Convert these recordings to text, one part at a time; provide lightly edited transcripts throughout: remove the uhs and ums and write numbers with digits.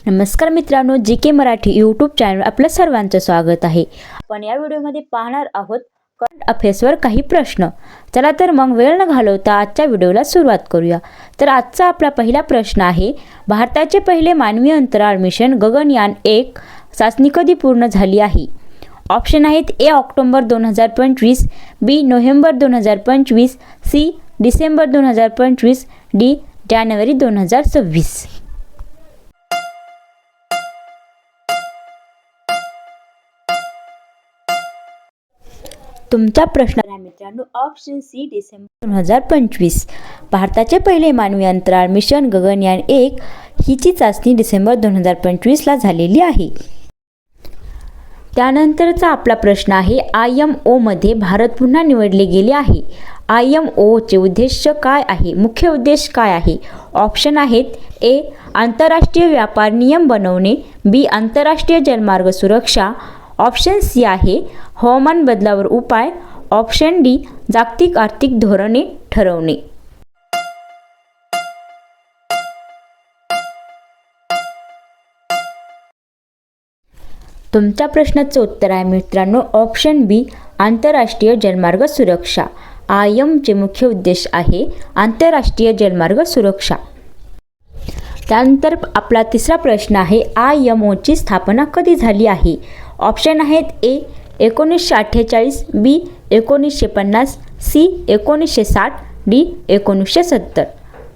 नमस्कार मित्रांनो, GK. Marathi YouTube channel आपलं सर्वांचं स्वागत आहे. आपण या व्हिडिओमध्ये पाहणार आहोत करंट अफेअर्सवर काही प्रश्न. चला तर मग वेळ न घालवता आजच्या व्हिडिओला सुरुवात करूया. तर आजचा आपला पहिला प्रश्न आहे, भारताचे पहिले मानवी अंतराळ मिशन गगनयान 1 चाचणी कधी पूर्ण झाली आहे? ऑप्शन आहेत A. October 2025, B. November 2025, C. December 2025, D. जानेवारी 2026. तुमचा प्रश्न आहे मित्रांनो, ऑप्शन सी. डिसेंबर 2025. भारताचे पहिले मानवी अंतराळ मिशन गगनयान 1 हिची चाचणी डिसेंबर 2025ला झालेली आहे. त्यानंतरचा आपला प्रश्न आहे, IMO मध्ये भारत पुन्हा निवडले गेले आहे. IMO चे उद्देश काय आहे? मुख्य उद्देश काय आहे? ऑप्शन आहेत ए. आंतरराष्ट्रीय व्यापार नियम बनवणे, बी. आंतरराष्ट्रीय जलमार्ग सुरक्षा, ऑप्शन सी आहे हवामान बदलावर उपाय, ऑप्शन डी जागतिक आर्थिक धोरणे ठरवणे. तुमच्या प्रश्नाचं उत्तर आहे मित्रांनो, ऑप्शन बी. आंतरराष्ट्रीय जलमार्ग सुरक्षा. IMO चे मुख्य उद्देश आहे आंतरराष्ट्रीय जलमार्ग सुरक्षा. त्यानंतर आपला तिसरा प्रश्न आहे, IMO ची स्थापना कधी झाली आहे? ऑप्शन आहेत ए. 1948, बी. 1950, सी. 1960, डी. 1970.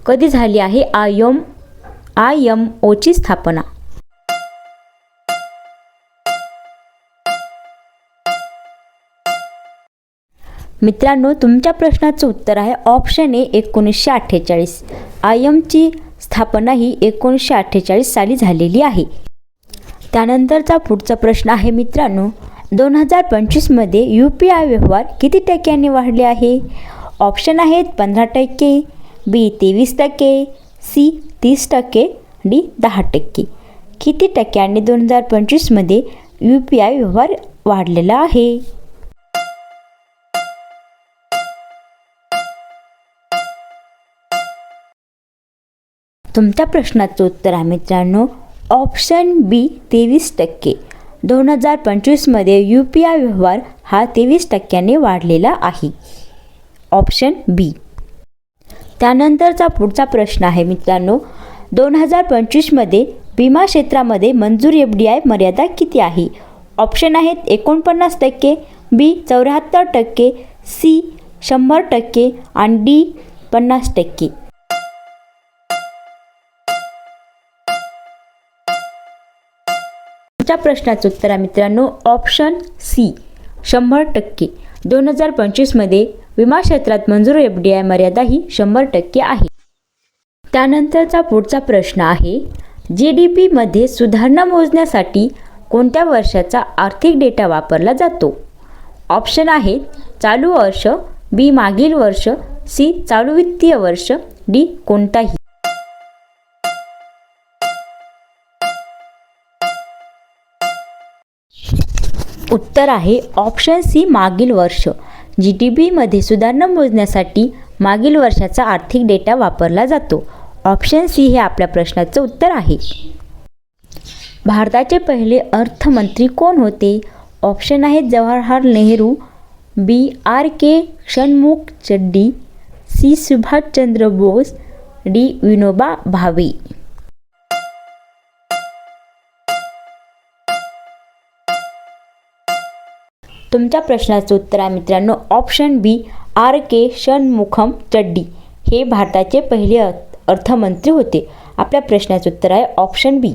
कधी झाली आहे IMO ची स्थापना? मित्रांनो, तुमच्या प्रश्नाचं उत्तर आहे ऑप्शन ए. 1948. IMO ची स्थापना ही 1948 साली झालेली आहे. त्यानंतरचा पुढचा प्रश्न आहे मित्रांनो, 2025 मध्ये UPI व्यवहार किती टक्क्यांनी वाढले आहे? ऑप्शन आहेत 15%, बी. 23%, सी. 30%, डी. 10%. किती टक्क्यांनी 2025 मध्ये UPI व्यवहार वाढलेला आहे? तुमच्या प्रश्नाचं उत्तर आहे मित्रांनो, ऑप्शन बी. 23%. 2025 मध्ये UPI व्यवहार हा 23% वाढलेला आहे. ऑप्शन बी. त्यानंतरचा पुढचा प्रश्न आहे मित्रांनो, 2025 मध्ये विमा क्षेत्रामध्ये मंजूर FDI मर्यादा किती आहे? ऑप्शन आहेत 49%, बी. 74%, सी. 100% आणि डी. 50%. तुमच्या प्रश्नाचं उत्तर आहे मित्रांनो, ऑप्शन सी. 100%. 2025 मध्ये विमा क्षेत्रात मंजूर FDI मर्यादा ही 100% आहे. त्यानंतरचा पुढचा प्रश्न आहे, GDP मध्ये सुधारणा मोजण्यासाठी कोणत्या वर्षाचा आर्थिक डेटा वापरला जातो? ऑप्शन आहेत चालू वर्ष, बी. मागील वर्ष, सी. चालू वित्तीय वर्ष, डी. कोणताही. उत्तर आहे ऑप्शन सी. मागील वर्ष. GDP मध्ये सुधारणा मोजण्यासाठी मागील वर्षाचा आर्थिक डेटा वापरला जातो. ऑप्शन सी हे आपल्या प्रश्नाचं उत्तर आहे. भारताचे पहिले अर्थमंत्री कोण होते? ऑप्शन आहेत Jawaharlal Nehru, B. R.K. Shanmukham Chetty, C. Subhash Chandra Bose, D. Vinoba Bhave. तुमच्या प्रश्नाचं उत्तर आहे मित्रांनो, ऑप्शन बी. R.K. षण्मुखचड्डी हे भारताचे पहिले अर्थमंत्री होते. आपल्या प्रश्नाचं उत्तर आहे ऑप्शन बी.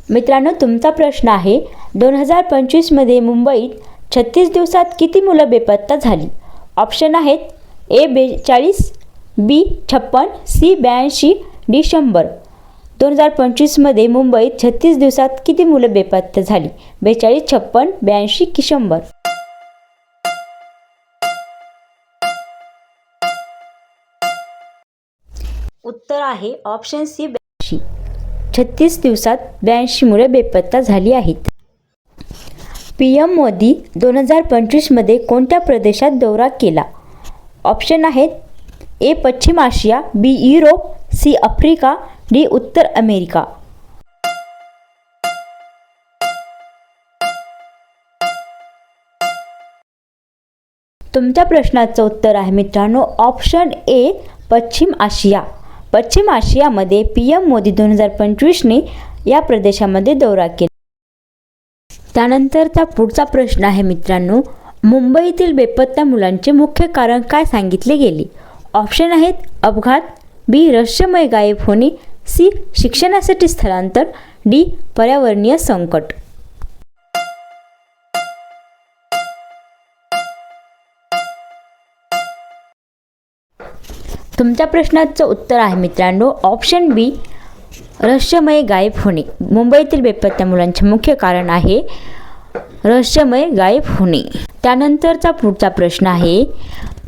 मित्रांनो, तुमचा प्रश्न आहे, 2025 मध्ये मुंबईत 36 दिवसात किती मुलं बेपत्ता झाली? ऑप्शन आहेत ए. 42, बी. 56, सी. 82, डी. 100. 2025 मध्ये मुंबईत 36 दिवसात किती मुलं बेपत्ता झाली? 42, 56, 82 की 100? उत्तर आहे ऑप्शन सी. 82. 36 दिवसात 82 मुले बेपत्ता झाली आहेत. PM मोदी 2025 मध्ये कोणत्या प्रदेशात दौरा केला? ऑप्शन आहेत ए. पश्चिम आशिया, B. Europe, C. Africa, D. उत्तर अमेरिका. तुमच्या प्रश्नाचं उत्तर आहे मित्रांनो ऑप्शन ए पश्चिम आशिया. पश्चिम आशियामध्ये PM मोदी 2025ने या प्रदेशामध्ये दौरा केला. त्यानंतरचा पुढचा प्रश्न आहे मित्रांनो मुंबईतील बेपत्ता मुलांचे मुख्य कारण काय सांगितले गेले. ऑप्शन आहेत अपघात, बी रहस्यमय गायब होणे, सी शिक्षणासाठी स्थलांतर, डी पर्यावरणीय संकट. तुमच्या प्रश्नाचं उत्तर आहे मित्रांनो ऑप्शन बी रहस्यमय गायब होणे. मुंबईतील बेपत्ता मुलांचे मुख्य कारण आहे रहस्यमय गायब होणे. त्यानंतरचा पुढचा प्रश्न आहे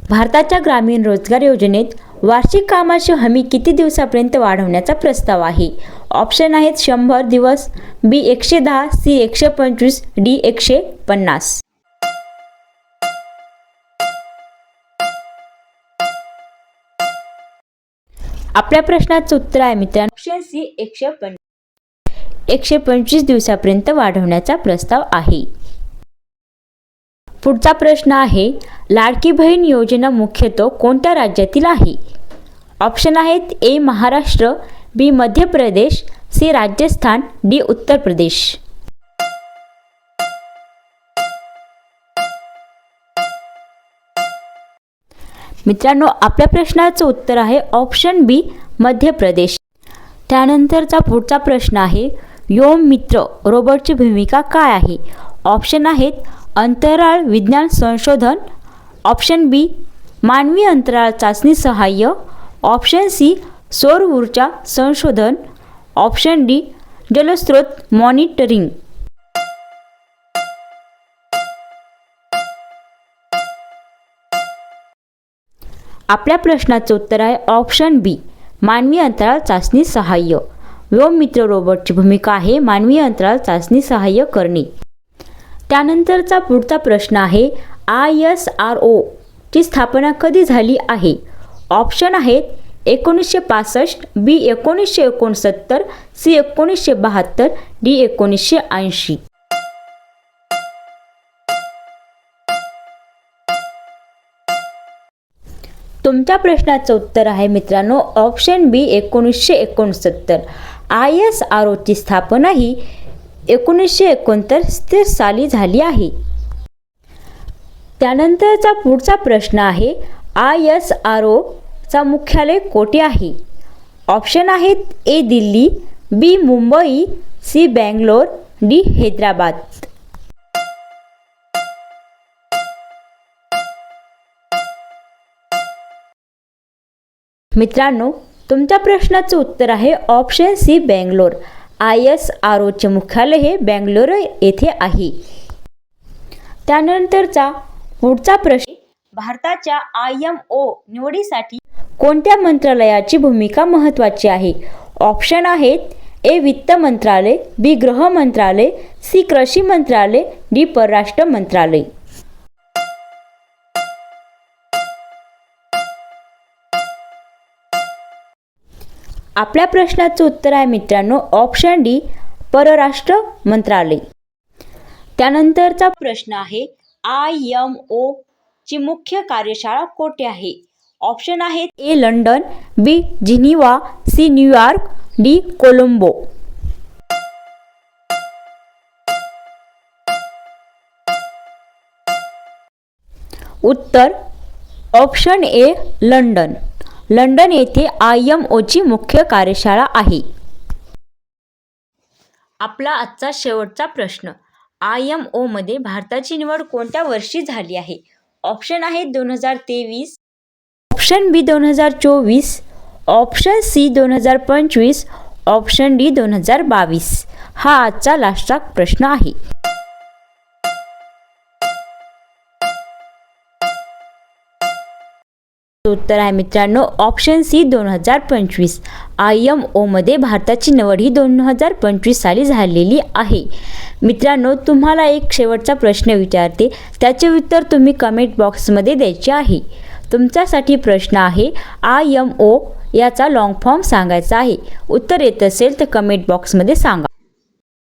भारताच्या ग्रामीण रोजगार योजनेत वार्षिक कामाची हमी किती दिवसापर्यंत वाढवण्याचा प्रस्ताव आहे. ऑप्शन आहेत 100 दिवस, बी 110, सी 125, डी 150. आपल्या प्रश्नाचं उत्तर आहे मित्रांनो ऑप्शन सी 125 दिवसापर्यंत वाढवण्याचा प्रस्ताव आहे. पुढचा प्रश्न आहे लाडकी बहीण योजना मुख्यतः कोणत्या राज्यातील आहे. ऑप्शन आहेत ए महाराष्ट्र, बी मध्य प्रदेश, सी राजस्थान, डी उत्तर प्रदेश. मित्रांनो आपल्या प्रश्नाचं उत्तर आहे ऑप्शन बी मध्य प्रदेश. त्यानंतरचा पुढचा प्रश्न आहे व्योम मित्र रोबोटची भूमिका काय आहे. ऑप्शन आहेत अंतराळ विज्ञान संशोधन, ऑप्शन बी मानवी अंतराळ चाचणी सहाय्य, ऑप्शन सी सौर ऊर्जा संशोधन, ऑप्शन डी जलस्रोत मॉनिटरिंग. आपल्या प्रश्नाचं उत्तर आहे ऑप्शन बी मानवी अंतराळ चाचणी सहाय्य. व्योममित्र रोबोटची भूमिका आहे मानवी अंतराळ चाचणी सहाय्य करणे. त्यानंतरचा पुढचा प्रश्न आहे ISRO ची स्थापना कधी झाली आहे. ऑप्शन आहेत 1965, बी 1969, सी 1972, डी 1980. तुमच्या प्रश्नाचं उत्तर आहे मित्रांनो ऑप्शन बी 1969. ISRO ची स्थापना ही 1969 साली झाली आहे. त्यानंतरचा पुढचा प्रश्न आहे ISRO चा मुख्यालय कोठे आहे. ऑप्शन आहेत ए दिल्ली, बी मुंबई, सी बँगलोर, डी हैदराबाद. मित्रांनो तुमच्या प्रश्नाचं उत्तर आहे ऑप्शन सी बँगलोर. ISRO चे मुख्यालय हे बँगलोर येथे आहे. त्यानंतरचा पुढचा प्रश्न भारताच्या IMO निवडीसाठी कोणत्या मंत्रालयाची भूमिका महत्त्वाची आहे. ऑप्शन आहेत ए वित्त मंत्रालय, बी गृह मंत्रालय, सी कृषी मंत्रालय, डी परराष्ट्र मंत्रालय. आपल्या प्रश्नाचं उत्तर आहे मित्रांनो ऑप्शन डी परराष्ट्र मंत्रालय. त्यानंतरचा प्रश्न आहे IMO ची मुख्य कार्यशाळा कोठे आहे. ऑप्शन आहेत A London, B Geneva, C New York, D Colombo. उत्तर ऑप्शन ए लंडन. लंडन येथे IMO ची मुख्य कार्यशाळा आहे. आपला आजचा शेवटचा प्रश्न IMO मध्ये भारताची निवड कोणत्या वर्षी झाली आहे. ऑप्शन आहेत 2023, ऑप्शन बी 2024, ऑप्शन सी 2025, ऑप्शन डी 2022. हा आजचा लास्टचा प्रश्न आहे. उत्तर आहे मित्रांनो ऑप्शन सी 2025. IMO मध्ये भारताची निवड ही 2025 साली झालेली आहे. मित्रांनो तुम्हाला एक शेवटचा प्रश्न विचारते, त्याचे उत्तर तुम्ही कमेंट बॉक्समध्ये द्यायचे आहे. तुमच्यासाठी प्रश्न आहे IMO याचा लॉंग फॉर्म सांगायचा आहे. उत्तर येत असेल तर कमेंट बॉक्समध्ये सांगा.